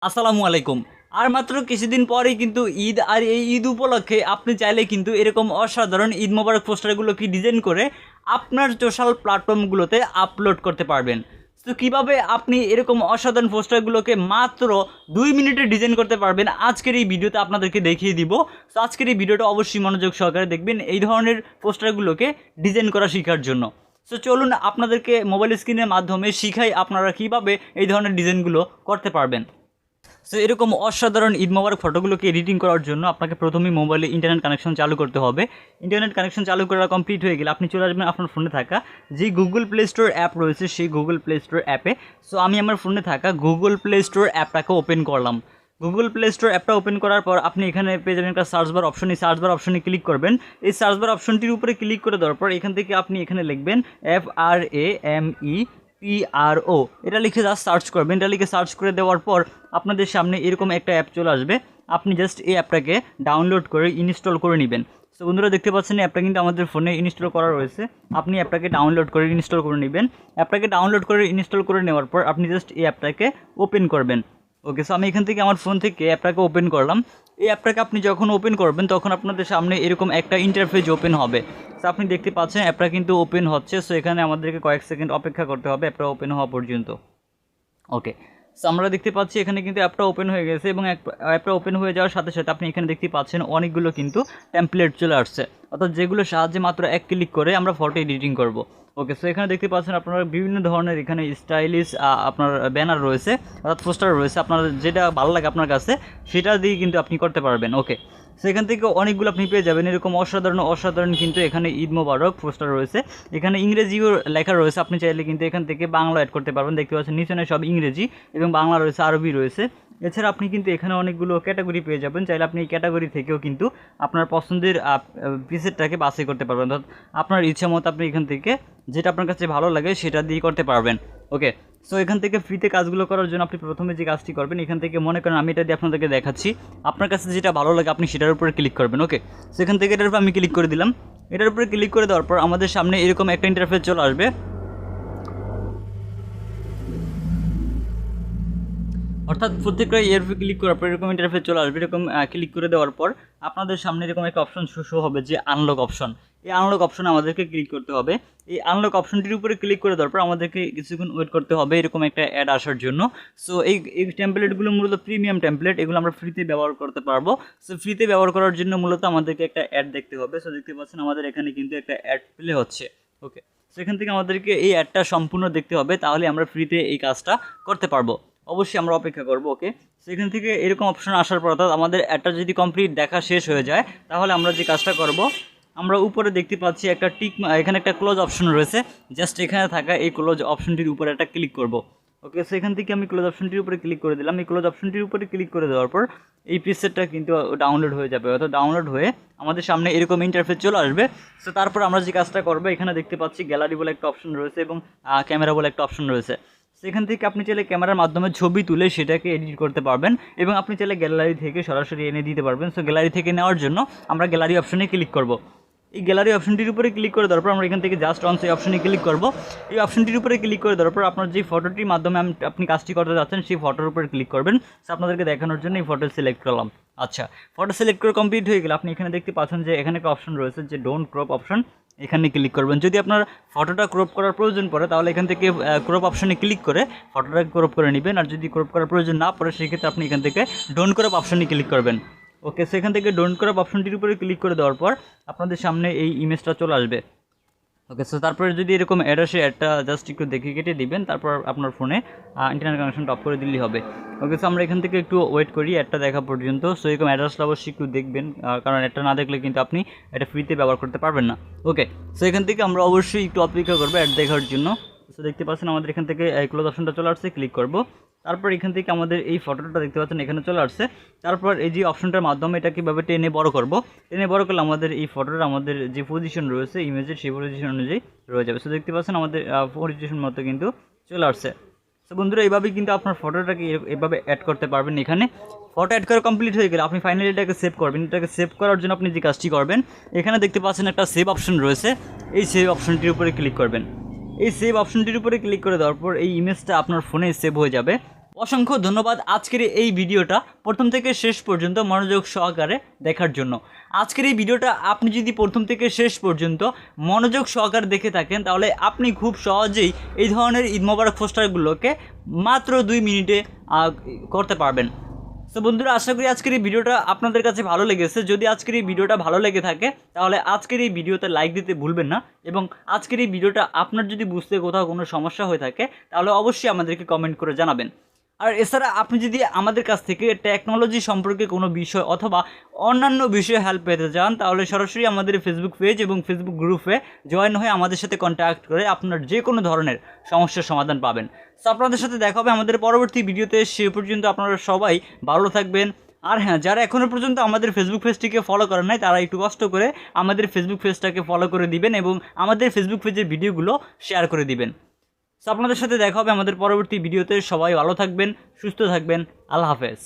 আসসালামু আলাইকুম। আর মাত্র কিছুদিন পরেই কিন্তু ঈদ, আর এই ঈদ উপলক্ষে আপনি চাইলে কিন্তু এরকম অসাধারণ ঈদ মোবারক পোস্টারগুলোকে ডিজাইন করে আপনার সোশ্যাল প্ল্যাটফর্মগুলোতে আপলোড করতে পারবেন। তো কীভাবে আপনি এরকম অসাধারণ পোস্টারগুলোকে মাত্র 2 মিনিটে ডিজাইন করতে পারবেন আজকের এই ভিডিওতে আপনাদেরকে দেখিয়ে দিব। তো আজকের এই ভিডিওটা অবশ্যই মনোযোগ সহকারে দেখবেন এই ধরনের পোস্টারগুলোকে ডিজাইন করা শেখার জন্য। সো চলুন আপনাদেরকে মোবাইল স্ক্রিনের মাধ্যমে শিখাই আপনারা কীভাবে এই ধরনের ডিজাইনগুলো করতে পারবেন। সো এরকম অসাধারণ ঈদ মোবারক ফটোগুলোকে এডিটিং করার জন্য আপনাকে প্রথমেই মোবাইলে ইন্টারনেট কানেকশন চালু করতে হবে। ইন্টারনেট কানেকশন চালু করা কমপ্লিট হয়ে গেলে আপনি চলে আসবেন আপনার ফোনে থাকা যে গুগল প্লে স্টোর অ্যাপ রয়েছে সেই গুগল প্লে স্টোর অ্যাপে। সো আমি আমার ফোনে থাকা গুগল প্লে স্টোর অ্যাপটাকে ওপেন করলাম। গুগল প্লে স্টোর অ্যাপটা ওপেন করার পর আপনি এখানে পেয়ে যাবেন একটা সার্চ বার অপশন। এই সার্চ বার অপশনে ক্লিক করবেন। এই সার্চ বার অপশনটির উপরে ক্লিক করে দেওয়ার পর এখান থেকে আপনি এখানে লিখবেন FRAME PRO, এটা লিখে জাস্ট সার্চ করবেন। এটা লিখে সার্চ করে দেওয়ার পর আপনাদের সামনে এরকম একটা অ্যাপ চলে আসবে। আপনি জাস্ট এই অ্যাপটাকে ডাউনলোড করে ইনস্টল করে নেবেন। সো বন্ধুরা দেখতে পাচ্ছেন অ্যাপটা কিন্তু আমাদের ফোনে ইনস্টল করা রয়েছে। আপনি অ্যাপটাকে ডাউনলোড করে ইনস্টল করে নেবেন। অ্যাপটাকে ডাউনলোড করে ইনস্টল করে নেওয়ার পর আপনি জাস্ট এই অ্যাপটাকে ওপেন করবেন। ওকে, সো আমি এখান থেকে আমার ফোন থেকে অ্যাপটাকে ওপেন করলাম। এই অ্যাপটাকে আপনি যখন ওপেন করবেন তখন আপনাদের সামনে এরকম একটা ইন্টারফেস ওপেন হবে। সো আপনি দেখতে পাচ্ছেন অ্যাপটা কিন্তু ওপেন হচ্ছে। সো এখানে আমাদেরকে কয়েক সেকেন্ড অপেক্ষা করতে হবে অ্যাপটা ওপেন হওয়া পর্যন্ত। ওকে, সো আমরা দেখতে পাচ্ছি এখানে কিন্তু অ্যাপটা ওপেন হয়ে গেছে এবং অ্যাপটা ওপেন হয়ে যাওয়ার সাথে সাথে আপনি এখানে দেখতে পাচ্ছেন অনেকগুলো কিন্তু টেমপ্লেট চলে আসছে, অর্থাৎ যেগুলো সাহায্যে মাত্র এক ক্লিক করে আমরা ফটো এডিটিং করব। ওকে, সো এখানে দেখতে পাচ্ছেন আপনারা বিভিন্ন ধরনের এখানে স্টাইলিশ আপনার ব্যানার রয়েছে, অর্থাৎ পোস্টার রয়েছে। আপনার যেটা ভালো লাগে আপনার কাছে সেটা দিয়ে কিন্তু আপনি করতে পারবেন। ওকে, সেখান থেকে অনেকগুলো আপনি পেয়ে যাবেন এরকম অসাধারণ কিন্তু এখানে ঈদ মোবারক পোস্টার রয়েছে। এখানে ইংরেজিও লেখা রয়েছে, আপনি চাইলে কিন্তু এখান থেকে বাংলা অ্যাড করতে পারবেন। দেখতে পাচ্ছেন নিচে সব ইংরেজি এবং বাংলা রয়েছে, আরবি রয়েছে। এছাড়া আপনি কিন্তু এখানে অনেকগুলো ক্যাটাগরি পেয়ে যাবেন। চাইলে আপনি এই ক্যাটাগরি থেকেও কিন্তু আপনার পছন্দের পিসেরটাকে বাছাই করতে পারবেন, অর্থাৎ আপনার ইচ্ছা মতো আপনি এখান থেকে যেটা আপনার কাছে ভালো লাগে সেটা দিয়ে করতে পারবেন। ওকে, সো এখান থেকে ফ্রিতে কাজগুলো করার জন্য আপনি প্রথমে যে কাজটি করবেন, এখান থেকে মনে করেন আমি এটা দিয়ে আপনাদেরকে দেখাচ্ছি, আপনার কাছে যেটা ভালো লাগে আপনি সেটার উপরে ক্লিক করবেন। ওকে, সেখান থেকে এটার উপর আমি ক্লিক করে দিলাম। এটার উপরে ক্লিক করে দেওয়ার পর আমাদের সামনে এরকম একটা ইন্টারফেস চলে আসবে। অর্থাৎ প্রত্যেকটা এর উপরে ক্লিক করার পর এরকম ইন্টারফেস চলে আসবে। এরকম ক্লিক করে দেওয়ার পর আপনাদের সামনে এরকম একটা অপশন শো হবে যে আনলক অপশন। এই আনলক অপশনে আমাদেরকে ক্লিক করতে হবে। এই আনলক অপশনটির উপরে ক্লিক করে দেওয়ার পর আমাদেরকে কিছুক্ষণ ওয়েট করতে হবে এরকম একটা অ্যাড আসার জন্য। সো এই টেমপ্লেটগুলো মূলত প্রিমিয়াম টেমপ্লেট, এগুলো আমরা ফ্রিতে ব্যবহার করতে পারবো। সো ফ্রিতে ব্যবহার করার জন্য মূলত আমাদেরকে একটা অ্যাড দেখতে হবে। সো দেখতে পাচ্ছেন আমাদের এখানে কিন্তু একটা অ্যাড প্লে হচ্ছে। ওকে, সেখান থেকে আমাদেরকে এই অ্যাডটা সম্পূর্ণ দেখতে হবে, তাহলে আমরা ফ্রিতে এই কাজটা করতে পারবো। অবশ্যই আমরা অপেক্ষা করব। ওকে, সেখান থেকে এরকম অপশন আসার পর অর্থাৎ আমাদের অ্যাডটা যদি কমপ্লিট দেখা শেষ হয়ে যায় তাহলে আমরা যে কাজটা করব, আমরা উপরে দেখতে পাচ্ছি একটা টিক, এখানে একটা ক্লোজ অপশন রয়েছে। জাস্ট এখানে থাকা এই ক্লোজ অপশনটির উপরে একটা ক্লিক করব। ওকে, সেখান থেকে আমি ক্লোজ অপশনটির উপরে ক্লিক করে দিলাম। এই ক্লোজ অপশনটির উপরে ক্লিক করে দেওয়ার পর এই পিকচারটা কিন্তু ডাউনলোড হয়ে যাবে, অর্থাৎ ডাউনলোড হয়ে আমাদের সামনে এরকম ইন্টারফেস চলে আসবে। সো তারপর আমরা যে কাজটা করবো, এখানে দেখতে পাচ্ছি গ্যালারি বলে একটা অপশন রয়েছে এবং ক্যামেরা বলে একটা অপশন রয়েছে। সেখান থেকে আপনি চাইলে ক্যামেরার মাধ্যমে ছবি তুলে সেটাকে এডিট করতে পারবেন এবং আপনি চাইলে গ্যালারি থেকে সরাসরি এনে দিতে পারবেন। সো গ্যালারি থেকে নেওয়ার জন্য আমরা গ্যালারি অপশনে ক্লিক করব। এই গ্যালারি অপশনটির উপরে ক্লিক করে দেওয়ার পর আমরা এখান থেকে জাস্ট অন সেই অপশনে ক্লিক করব। এই অপশনটির উপরে ক্লিক করে দেওয়ার পর আপনার যে ফটোটির মাধ্যমে আপনি কাজটি করতে যাচ্ছেন সেই ফটোর উপরে ক্লিক করবেন। সো আপনাদেরকে দেখানোর জন্য এই ফটো সিলেক্ট করলাম। আচ্ছা, ফটো সিলেক্ট করে কমপ্লিট হয়ে গেলে আপনি এখানে দেখতে পাচ্ছেন যে এখানে একটা অপশন রয়েছে যে ডোন্ট ক্রপ অপশন, এখানে ক্লিক করবেন। যদি আপনার ফটোটা ক্রপ করার প্রয়োজন পড়ে তাহলে এখান থেকে ক্রপ অপশনে ক্লিক করে ফটোটাকে ক্রপ করে নেবেন, আর যদি ক্রপ করার প্রয়োজন না পড়ে সেক্ষেত্রে আপনি এখান থেকে ডোন্ট ক্রপ অপশনে ক্লিক করবেন। ওকে, সেখান থেকে ডোন্ট ক্রপ অপশনটির উপরে ক্লিক করে দেওয়ার পর আপনাদের সামনে এই ইমেজটা চলে আসবে। ওকে, সো তারপরে যদি এরকম অ্যাড আসে অ্যাডটা জাস্ট একটু দেখে কেটে দিবেন, তারপর আপনার ফোনে ইন্টারনেট কানেকশনটা অফ করে দিলেই হবে। ওকে, সো আমরা এখান থেকে একটু ওয়েট করি অ্যাডটা দেখা পর্যন্ত। সো এরকম অ্যাড আসলে অবশ্যই একটু দেখবেন, কারণ অ্যাডটা না দেখলে কিন্তু আপনি এটা ফ্রিতে ব্যবহার করতে পারবেন না। ওকে, সো এখান থেকে আমরা অবশ্যই একটু অপেক্ষা করবো অ্যাড দেখার জন্য। সো দেখতে পাচ্ছেন আমাদের এখান থেকে ক্লোজ অপশনটা চলে আসছে, ক্লিক করব। তারপর এখান থেকে আমাদের এই ফটোটা দেখতে পাচ্ছেন এখানে চলে আসছে। তারপর এই যে অপশনটার মাধ্যমে এটা কীভাবে টেনে বড় করব, টেনে বড় করলে আমাদের এই ফটোটা আমাদের যে পজিশন রয়েছে ইমেজের সেই পজিশন অনুযায়ী রয়ে যাবে। সো দেখতে পাচ্ছেন আমাদের পজিশন মতো কিন্তু চলে আসছে। সো বন্ধুরা এইভাবেই কিন্তু আপনার ফটোটাকে এভাবে অ্যাড করতে পারবেন। এখানে ফটো অ্যাড করা কমপ্লিট হয়ে গেলে আপনি ফাইনালি এটাকে সেভ করবেন। এটাকে সেভ করার জন্য আপনি যে কাজটি করবেন, এখানে দেখতে পাচ্ছেন একটা সেভ অপশন রয়েছে, এই সেভ অপশনটির উপরে ক্লিক করবেন। এই সেভ অপশনটির উপরে ক্লিক করে দেওয়ার পর এই ইমেজটা আপনার ফোনে সেভ হয়ে যাবে। অসংখ্য ধন্যবাদ আজকের এই ভিডিওটা প্রথম থেকে শেষ পর্যন্ত মনোযোগ সহকারে দেখার জন্য। আজকের এই ভিডিওটা আপনি যদি প্রথম থেকে শেষ পর্যন্ত মনোযোগ সহকারে দেখে থাকেন তাহলে আপনি খুব সহজেই এই ধরনের ঈদ মোবারক পোস্টারগুলোকে মাত্র 2 মিনিটে করতে পারবেন। তো বন্ধুরা, আশা করি আজকের এই ভিডিওটা আপনাদের কাছে ভালো লেগেছে। যদি আজকের এই ভিডিওটা ভালো লেগে থাকে তাহলে আজকের এই ভিডিওতে লাইক দিতে ভুলবেন না, এবং আজকের এই ভিডিওটা আপনার যদি বুঝতে কোথাও কোনো সমস্যা হয়ে থাকে তাহলে অবশ্যই আমাদেরকে কমেন্ট করে জানাবেন। আর এছাড়া আপনি যদি আমাদের কাছ থেকে টেকনোলজি সম্পর্কে কোনো বিষয় অথবা অন্যান্য বিষয়ে হেল্প পেতে চান তাহলে সরাসরি আমাদের ফেসবুক পেজ এবং ফেসবুক গ্রুপে জয়েন হয়ে আমাদের সাথে কন্ট্যাক্ট করে আপনার যে কোনো ধরনের সমস্যার সমাধান পাবেন। তো আপনাদের সাথে দেখা হবে আমাদের পরবর্তী ভিডিওতে। সে পর্যন্ত আপনারা সবাই ভালো থাকবেন। আর হ্যাঁ, যারা এখনও পর্যন্ত আমাদের ফেসবুক পেজটিকে ফলো করেন নাই তারা একটু কষ্ট করে আমাদের ফেসবুক পেজটাকে ফলো করে দিবেন এবং আমাদের ফেসবুক পেজের ভিডিওগুলো শেয়ার করে দিবেন। তো আপনাদের সাথে দেখা হবে আমাদের পরবর্তী ভিডিওতে। সবাই ভালো থাকবেন, সুস্থ থাকবেন। আল্লাহ হাফেজ।